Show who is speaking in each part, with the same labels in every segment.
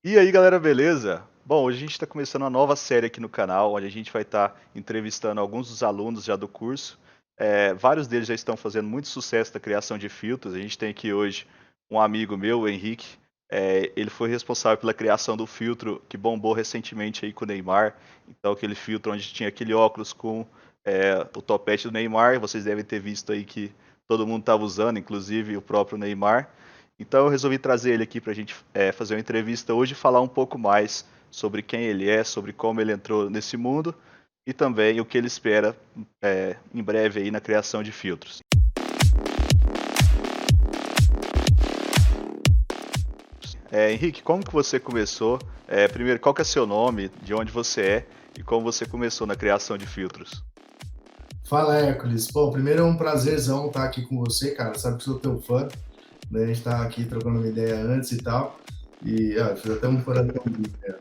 Speaker 1: E aí, galera, beleza? Bom, hoje a gente está começando uma nova série aqui no canal, onde a gente vai estar entrevistando alguns dos alunos já do curso. Vários deles já estão fazendo muito sucesso na criação de filtros. A gente tem aqui hoje um amigo meu, o Henrique. Ele foi responsável pela criação do filtro que bombou recentemente aí com o Neymar. Então, aquele filtro onde tinha aquele óculos com o topete do Neymar. Vocês devem ter visto aí que todo mundo estava usando, inclusive o próprio Neymar. Então eu resolvi trazer ele aqui para a gente fazer uma entrevista hoje e falar um pouco mais sobre quem ele é, sobre como ele entrou nesse mundo e também o que ele espera em breve aí na criação de filtros. Henrique, como que você começou? Primeiro, qual que é seu nome, de onde você é e como você começou na criação de filtros?
Speaker 2: Fala, Hércules. Pô, primeiro é um prazerzão estar aqui com você, cara. Sabe que sou teu fã, né? A gente tá aqui trocando uma ideia antes e tal. E, fiz até um coraçãozinho, né?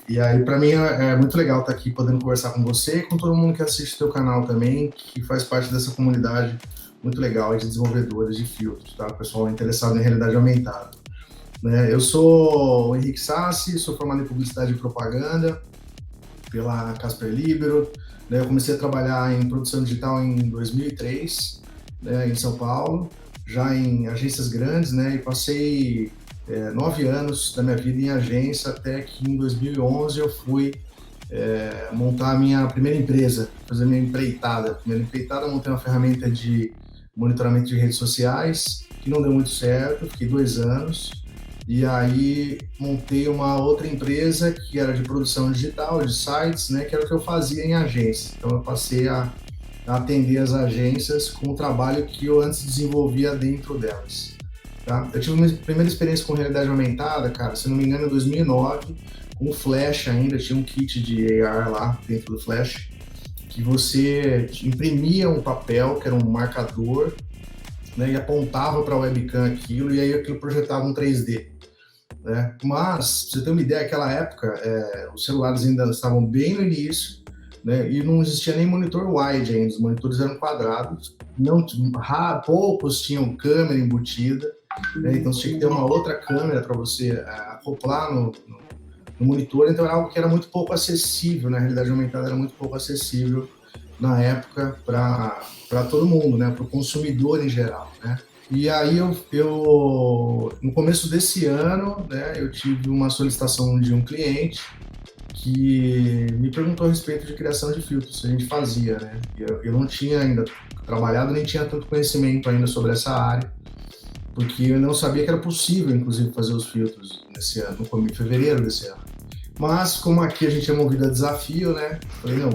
Speaker 2: E aí, pra mim, é muito legal estar aqui podendo conversar com você e com todo mundo que assiste teu canal também, que faz parte dessa comunidade muito legal de desenvolvedores de filtros, tá? O pessoal interessado em realidade aumentada, né? Eu sou o Henrique Sassi, sou formado em Publicidade e Propaganda pela Casper Libero, né? Eu comecei a trabalhar em produção digital em 2003, né, em São Paulo, já em agências grandes, né? E passei 9 anos da minha vida em agência até que em 2011 eu fui montar a minha primeira empresa, fazer minha empreitada. Primeira empreitada, eu montei uma ferramenta de monitoramento de redes sociais, que não deu muito certo, fiquei 2 anos. E aí montei uma outra empresa que era de produção digital, de sites, né, que era o que eu fazia em agência. Então eu passei a atender as agências com o trabalho que eu antes desenvolvia dentro delas. Tá? Eu tive uma primeira experiência com realidade aumentada, cara, se não me engano, em 2009, com o Flash ainda, tinha um kit de AR lá dentro do Flash, que você imprimia um papel, que era um marcador, né, e apontava para a webcam aquilo, e aí aquilo projetava um 3D. Né? Mas, pra você ter uma ideia, naquela época, os celulares ainda estavam bem no início, né? E não existia nem monitor wide ainda, os monitores eram quadrados, não, poucos tinham câmera embutida, né? Então você tinha que ter uma outra câmera para você acoplar no monitor, então era algo que era muito pouco acessível, na realidade aumentada era muito pouco acessível na época para todo mundo, né? Para o consumidor em geral, né? E aí no começo desse ano, né, eu tive uma solicitação de um cliente que me perguntou a respeito de criação de filtros, se a gente fazia, né? Eu não tinha ainda trabalhado, nem tinha tanto conhecimento ainda sobre essa área, porque eu não sabia que era possível, inclusive, fazer os filtros nesse ano, em fevereiro desse ano. Mas, como aqui a gente é movido a desafio, né? Falei, não,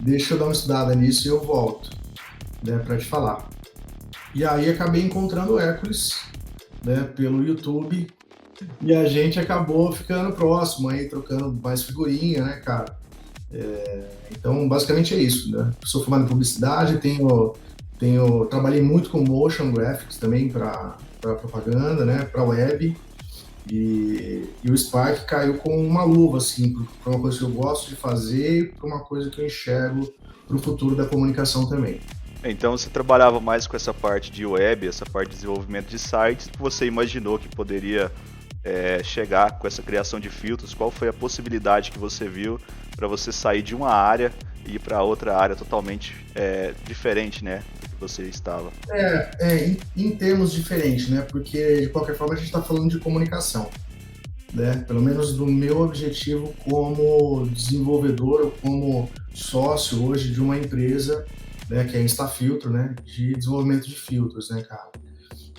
Speaker 2: deixa eu dar uma estudada nisso e eu volto, né, para te falar. E aí acabei encontrando o Hércules, né, pelo YouTube, e a gente acabou ficando próximo aí, trocando mais figurinha, né, cara? Então, basicamente é isso, né? Sou formado em publicidade, trabalhei muito com motion graphics também para propaganda, né, para web, e o Spark caiu com uma luva, assim, para uma coisa que eu gosto de fazer e para uma coisa que eu enxergo para o futuro da comunicação também.
Speaker 1: Então você trabalhava mais com essa parte de web, essa parte de desenvolvimento de sites, que você imaginou que poderia chegar com essa criação de filtros? Qual foi a possibilidade que você viu para você sair de uma área e ir para outra área totalmente diferente, né, do que você estava?
Speaker 2: Em termos diferentes, né? Porque de qualquer forma a gente está falando de comunicação, né? Pelo menos do meu objetivo como desenvolvedor ou como sócio hoje de uma empresa, né? Que é a Instafiltro, né? De desenvolvimento de filtros, né, cara?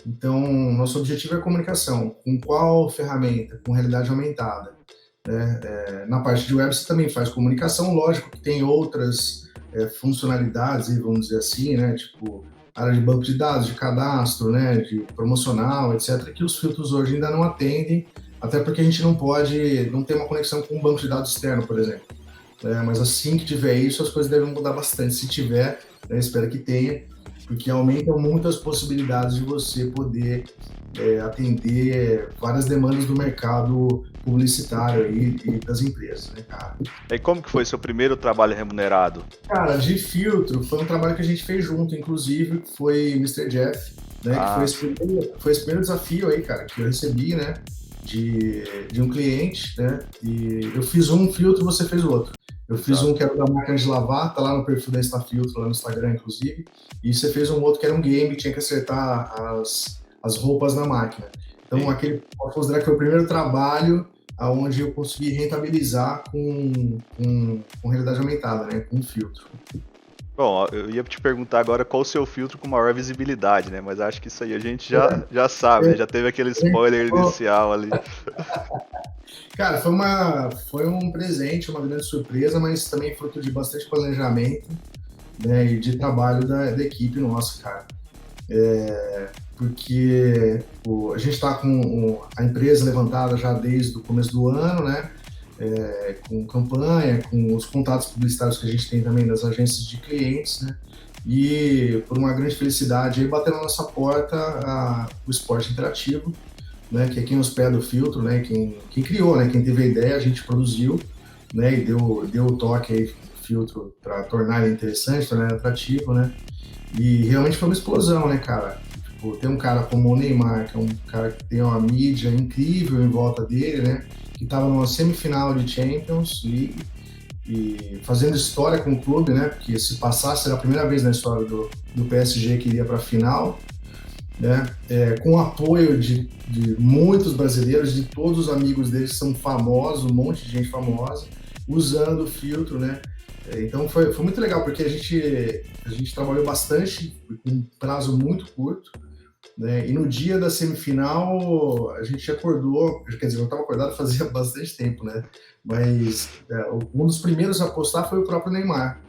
Speaker 2: Então, nosso objetivo é a comunicação. Com qual ferramenta? Com realidade aumentada. Né? Na parte de web você também faz comunicação, lógico que tem outras funcionalidades, vamos dizer assim, né? Tipo, área de banco de dados, de cadastro, né? De promocional, etc., que os filtros hoje ainda não atendem, até porque a gente não tem uma conexão com um banco de dados externo, por exemplo. Mas assim que tiver isso, as coisas devem mudar bastante. Se tiver, né, espero que tenha, porque aumentam muito as possibilidades de você poder atender várias demandas do mercado publicitário aí e das empresas, né, cara?
Speaker 1: E como que foi seu primeiro trabalho remunerado?
Speaker 2: Cara, de filtro, foi um trabalho que a gente fez junto, inclusive, foi Mr. Jeff, né? Que
Speaker 1: Ah,
Speaker 2: foi esse primeiro desafio aí, cara, que eu recebi, né? De um cliente, né? E eu fiz um filtro, você fez o outro. Eu fiz um
Speaker 1: exato.
Speaker 2: que era da máquina de lavar, tá lá no perfil da Instafiltro, lá no Instagram, inclusive. E você fez um outro que era um game, tinha que acertar as roupas na máquina. Então,
Speaker 1: Sim.
Speaker 2: aquele, posso considerar que foi o primeiro trabalho onde eu consegui rentabilizar com realidade aumentada, né? Com um filtro.
Speaker 1: Bom, eu ia te perguntar agora qual o seu filtro com maior visibilidade, né? Mas acho que isso aí a gente já sabe, né? Já teve aquele spoiler inicial ali.
Speaker 2: Cara, foi um presente, uma grande surpresa, mas também fruto de bastante planejamento, né, e de trabalho da equipe nossa, cara. Porque a gente está com a empresa levantada já desde o começo do ano, né? Com campanha, com os contatos publicitários que a gente tem também das agências de clientes, né? E por uma grande felicidade, aí bateu na nossa porta o esporte interativo, né? Que é quem hospeda o filtro, né? Quem criou, né? Quem teve a ideia, a gente produziu, né? E deu o toque aí do filtro para tornar ele interessante, tornar ele atrativo, né? E realmente foi uma explosão, né, cara? Tipo, tem um cara como o Neymar, que é um cara que tem uma mídia incrível em volta dele, né? Que estava numa semifinal de Champions League e fazendo história com o clube, né? Porque se passasse, era a primeira vez na história do PSG que iria para a final, né? Com o apoio de muitos brasileiros, de todos os amigos deles que são famosos, um monte de gente famosa, usando o filtro, né? Então foi muito legal, porque a gente trabalhou bastante, em um prazo muito curto, né? E no dia da semifinal, a gente acordou, quer dizer, eu estava acordado fazia bastante tempo, né? Mas um dos primeiros a postar foi o próprio Neymar,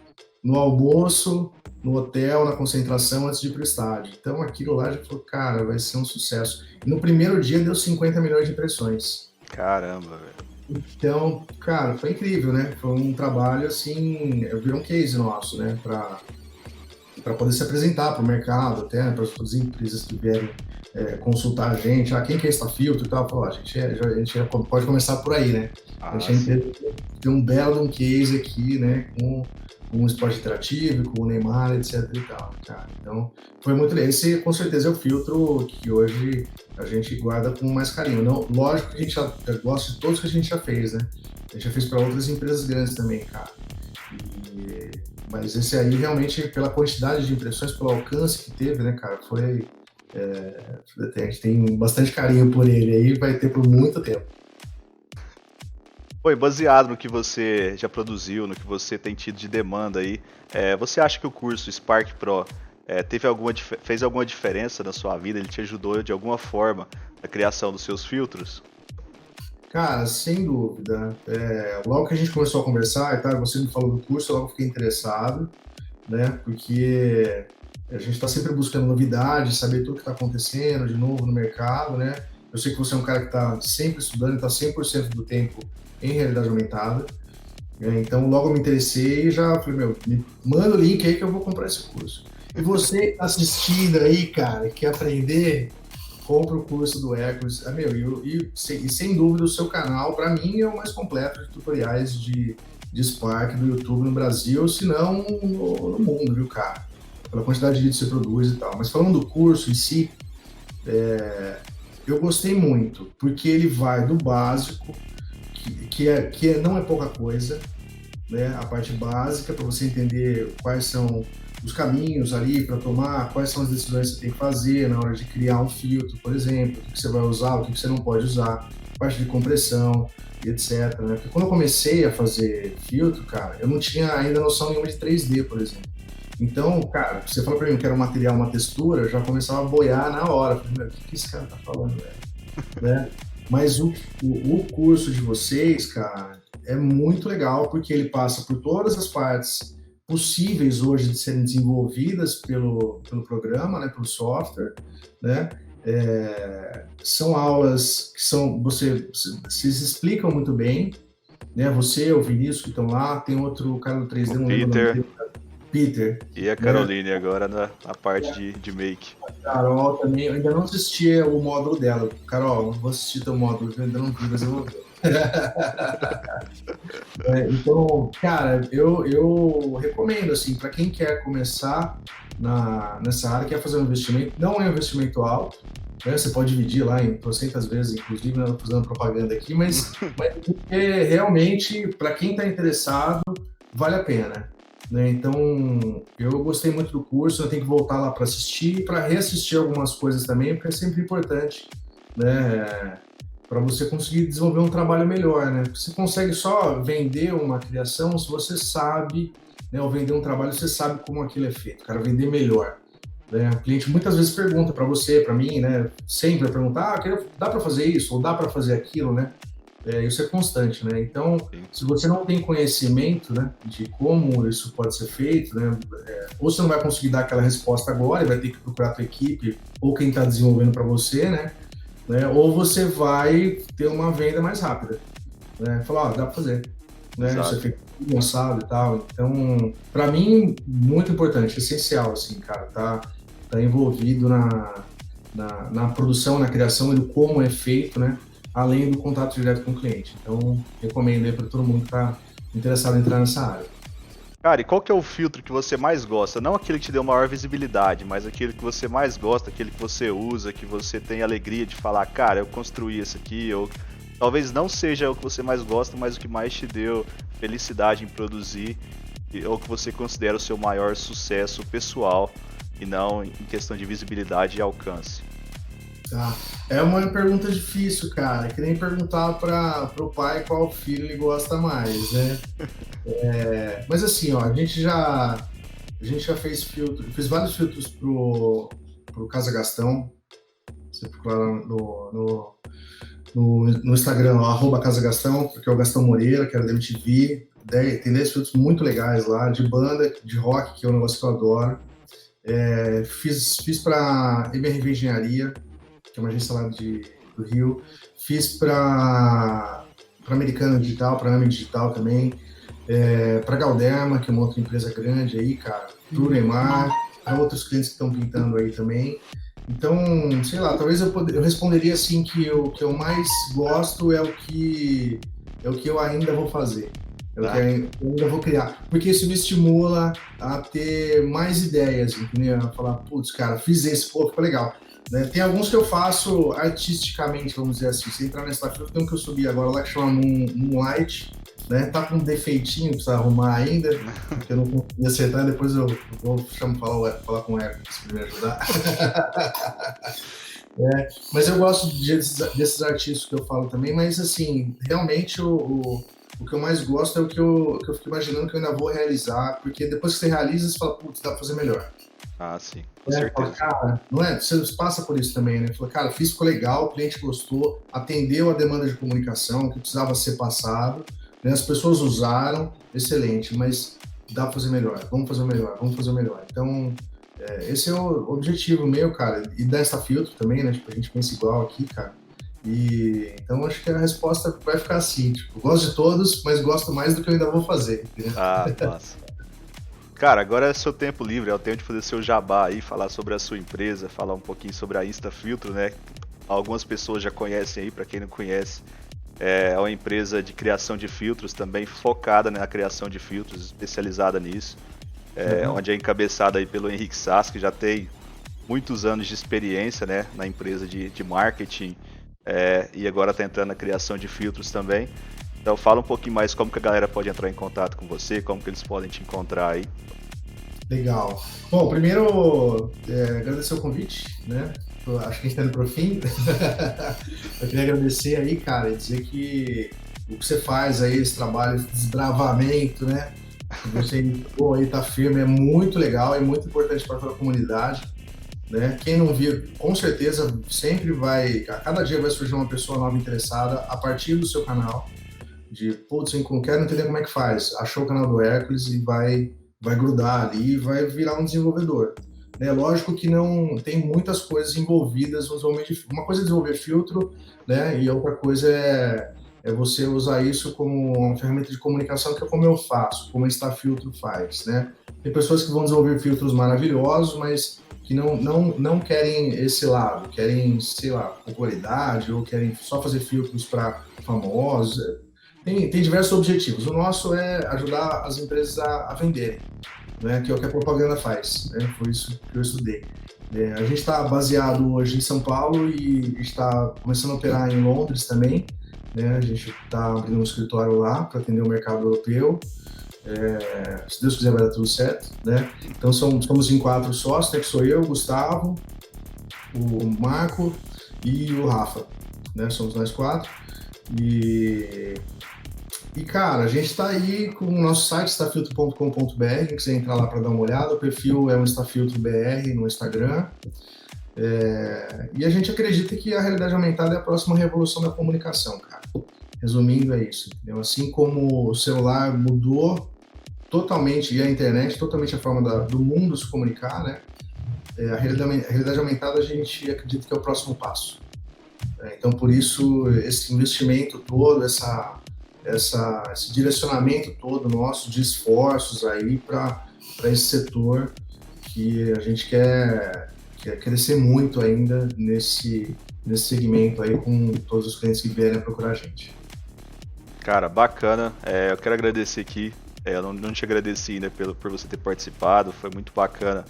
Speaker 2: no almoço, no hotel, na concentração, antes de ir para o estádio. Então aquilo lá já falou, cara, vai ser um sucesso. E no primeiro dia deu 50 milhões de impressões.
Speaker 1: Caramba, velho.
Speaker 2: Então, cara, foi incrível, né? Foi um trabalho assim, virou um case nosso, né? Para poder se apresentar para o mercado, até né? Para as empresas que vierem consultar a gente, quem que é Estafiltro e tal, falou, a gente pode começar por aí, né? A
Speaker 1: Ah,
Speaker 2: gente
Speaker 1: sim.
Speaker 2: tem um belo case aqui, né? Com um esporte interativo, com o Neymar, etc e tal, cara. Então, foi muito legal. Esse, com certeza, é o filtro que hoje a gente guarda com mais carinho. Não, lógico que a gente já gosta de todos que a gente já fez, né? A gente já fez para outras empresas grandes também, cara. E, mas esse aí, realmente, pela quantidade de impressões, pelo alcance que teve, né, cara, foi... a gente tem bastante carinho por ele aí, vai ter por muito tempo.
Speaker 1: Foi baseado no que você já produziu, no que você tem tido de demanda aí. Você acha que o curso Spark Pro fez alguma diferença na sua vida? Ele te ajudou de alguma forma na criação dos seus filtros?
Speaker 2: Cara, sem dúvida. Logo que a gente começou a conversar, tá, você me falou do curso, eu logo fiquei interessado, né? Porque a gente está sempre buscando novidades, saber tudo que está acontecendo de novo no mercado, né? Eu sei que você é um cara que está sempre estudando, está 100% do tempo em realidade aumentada. Então, logo eu me interessei e já falei, meu, me manda o link aí que eu vou comprar esse curso. E você assistindo aí, cara, quer aprender, compra o curso do Ecos. Sem dúvida, o seu canal, para mim, é o mais completo de tutoriais de Spark do YouTube no Brasil, se não no mundo, viu, cara? Pela quantidade de vídeos que você produz e tal. Mas falando do curso em si, eu gostei muito, porque ele vai do básico, não é pouca coisa, né? A parte básica para você entender quais são os caminhos ali para tomar, quais são as decisões que você tem que fazer na hora de criar um filtro, por exemplo, o que você vai usar, o que você não pode usar, parte de compressão e etc. Né? Porque quando eu comecei a fazer filtro, cara, eu não tinha ainda noção nenhuma de 3D, por exemplo. Então, cara, você fala para mim que era um material, uma textura, eu já começava a boiar na hora. Falei, meu, o que esse cara tá falando, velho? Né? Mas o curso de vocês, cara, é muito legal porque ele passa por todas as partes possíveis hoje de serem desenvolvidas pelo programa, né, pelo software, né? São aulas que vocês explicam muito bem, né? Você, o Vinícius que estão lá, tem outro cara do 3D,
Speaker 1: O
Speaker 2: não lembro o nome
Speaker 1: Peter
Speaker 2: dele, Peter,
Speaker 1: e a
Speaker 2: né?
Speaker 1: Caroline agora na parte de make.
Speaker 2: Carol também, eu ainda não assisti o módulo dela. Carol, não vou assistir teu módulo, eu ainda não vi, mas eu vou ver. Então, cara, eu recomendo, assim, para quem quer começar, nessa área, quer fazer um investimento, não é um investimento alto, né? Você pode dividir lá em trocentas vezes, inclusive, não estou fazendo propaganda aqui, mas realmente, para quem está interessado, vale a pena. Né? Então, eu gostei muito do curso, eu tenho que voltar lá para assistir e para reassistir algumas coisas também, porque é sempre importante, né? Para você conseguir desenvolver um trabalho melhor, né? Você consegue só vender uma criação se você sabe, né? Ou vender um trabalho, você sabe como aquilo é feito, cara, vender melhor. Né? O cliente muitas vezes pergunta para você, para mim, né? Sempre vai perguntar, dá para fazer isso ou dá para fazer aquilo, né? Isso é constante, né? Então, se você não tem conhecimento, né, de como isso pode ser feito, né, ou você não vai conseguir dar aquela resposta agora, vai ter que procurar a tua equipe ou quem está desenvolvendo para você, né? Ou você vai ter uma venda mais rápida, né? Falar, dá para fazer, né? Você fica lançado e tal. Então, para mim, muito importante, essencial, assim, cara, tá envolvido na produção, na criação e do como é feito, né? Além do contato direto com o cliente. Então, recomendo aí para todo mundo que está interessado em entrar nessa área.
Speaker 1: Cara, e qual que é o filtro que você mais gosta? Não aquele que te deu maior visibilidade, mas aquele que você mais gosta, aquele que você usa, que você tem alegria de falar, cara, eu construí esse aqui, ou talvez não seja o que você mais gosta, mas o que mais te deu felicidade em produzir, ou que você considera o seu maior sucesso pessoal, e não em questão de visibilidade e alcance.
Speaker 2: Tá. É uma pergunta difícil, cara. Que nem perguntar para o pai qual filho ele gosta mais, né? Mas assim, ó, a gente já fez filtro, fiz vários filtros pro Casa Gastão. Você procurar no Instagram, @Casa Gastão, porque é o Gastão Moreira, que era da MTV. Tem 10 filtros muito legais lá, de banda, de rock, que é um negócio que eu adoro. Fiz para MRV Engenharia, que é uma agência lá do Rio. Fiz para Americana Digital, para AME Digital também. Para Galderma, que é uma outra empresa grande aí, cara. Pro Neymar, para outros clientes que estão pintando aí também. Então, sei lá, talvez eu responderia assim que o que eu mais gosto é o que eu ainda vou fazer. É o que eu ainda vou criar. Porque isso me estimula a ter mais ideias, entendeu? A falar, putz, cara, fiz esse, pô, ficou legal. Né? Tem alguns que eu faço artisticamente, vamos dizer assim. Se entrar nessa filtro, tem um que eu subi agora lá que chama Moonlight, né? Tá com um defeitinho, precisa arrumar ainda, porque eu não consegui acertar. Depois eu vou falar com o Eric para me ajudar. Mas eu gosto desses artistas que eu falo também, mas assim, realmente o que eu mais gosto é o que eu fico imaginando que eu ainda vou realizar, porque depois que você realiza, você fala, putz, dá pra fazer melhor.
Speaker 1: Ah, sim, com certeza.
Speaker 2: Cara, não é? Você passa por isso também, né? Fala, cara, fiz, ficou legal, o cliente gostou, atendeu a demanda de comunicação que precisava ser passado, né? As pessoas usaram, excelente, mas dá pra fazer melhor, vamos fazer o melhor, vamos fazer o melhor. Então, esse é o objetivo meu, cara, e dessa filtro também, né? Tipo, a gente pensa igual aqui, cara. Então acho que a resposta vai ficar assim, tipo, gosto de todos, mas gosto mais do que eu ainda vou fazer. Entendeu?
Speaker 1: Ah, nossa. Cara, agora é seu tempo livre, é o tempo de fazer seu jabá aí, falar sobre a sua empresa, falar um pouquinho sobre a InstaFiltro, né? Algumas pessoas já conhecem aí, para quem não conhece, é uma empresa de criação de filtros também, focada na criação de filtros, especializada nisso, onde é encabeçada aí pelo Henrique Sass, que já tem muitos anos de experiência, né, na empresa de marketing, e agora está entrando na criação de filtros também. Então fala um pouquinho mais como que a galera pode entrar em contato com você, como que eles podem te encontrar aí.
Speaker 2: Legal. Bom, primeiro, agradecer o convite, né? Acho que a gente está indo pro fim. Eu queria agradecer aí, cara, e dizer que o que você faz aí, esse trabalho, esse desbravamento, né? Você aí tá firme, é muito legal, é muito importante para toda a comunidade. Né? Quem não viu, com certeza sempre vai, a cada dia vai surgir uma pessoa nova interessada a partir do seu canal, de, putz, eu quero entender como é que faz, achou o canal do Hércules e vai grudar ali e vai virar um desenvolvedor. Né? Lógico que não tem muitas coisas envolvidas no desenvolvimento de, uma coisa é desenvolver filtro, né? E outra coisa é você usar isso como uma ferramenta de comunicação, que é como eu faço, como a InstaFiltro faz, né? Tem pessoas que vão desenvolver filtros maravilhosos, mas que não querem esse lado, querem, sei lá, popularidade, ou querem só fazer filtros para famosos. Tem diversos objetivos. O nosso é ajudar as empresas a venderem. né, que é o que a propaganda faz, né, foi isso que eu estudei. A gente está baseado hoje em São Paulo e está começando a operar em Londres também, né, a gente está abrindo um escritório lá para atender o mercado europeu, se Deus quiser vai dar tudo certo, né, então somos em 4 sócios, né, que sou eu, o Gustavo, o Marco e o Rafa, né, somos nós 4, e, cara, a gente está aí com o nosso site, stafiltro.com.br, quem quiser entrar lá para dar uma olhada, o perfil é o StafiltroBR no Instagram. E a gente acredita que a realidade aumentada é a próxima revolução da comunicação, cara. Resumindo, é isso, entendeu? Assim como o celular mudou totalmente, e a internet, totalmente a forma do mundo se comunicar, né? A realidade aumentada a gente acredita que é o próximo passo. Então, por isso, esse investimento todo, esse direcionamento todo nosso de esforços aí para esse setor que a gente quer crescer muito ainda nesse segmento aí com todos os clientes que vierem a procurar a gente.
Speaker 1: Cara, bacana. Eu quero agradecer aqui. Eu não te agradeci ainda por você ter participado. Foi muito bacana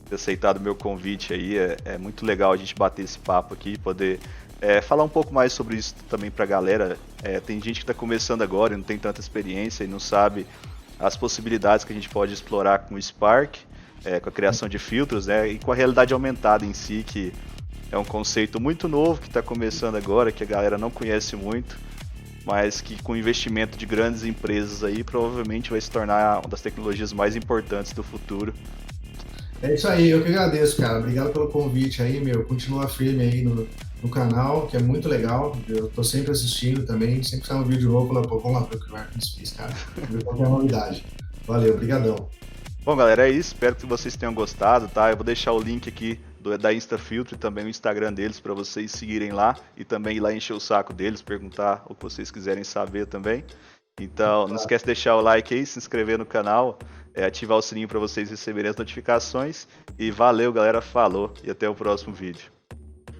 Speaker 1: ter aceitado o meu convite aí. É muito legal a gente bater esse papo aqui, poder falar um pouco mais sobre isso também pra galera. Tem gente que está começando agora e não tem tanta experiência e não sabe as possibilidades que a gente pode explorar com o Spark, com a criação de filtros, né, e com a realidade aumentada em si, que é um conceito muito novo que está começando agora, que a galera não conhece muito, mas que com investimento de grandes empresas aí, provavelmente vai se tornar uma das tecnologias mais importantes do futuro.
Speaker 2: É isso aí, eu que agradeço, cara. Obrigado pelo convite aí, meu. Continua firme aí no canal, que é muito legal. Eu tô sempre assistindo também, sempre sai um vídeo novo, falo, pô, vamos lá ver o que o Marcos fez, cara. Ver qual é a novidade. Valeu, brigadão.
Speaker 1: Bom, galera, é isso. Espero que vocês tenham gostado, tá? Eu vou deixar o link aqui da InstaFiltro e também o Instagram deles para vocês seguirem lá e também ir lá encher o saco deles, perguntar o que vocês quiserem saber também. Então, não esquece de deixar o like aí, se inscrever no canal, ativar o sininho para vocês receberem as notificações. E valeu, galera. Falou e até o próximo vídeo.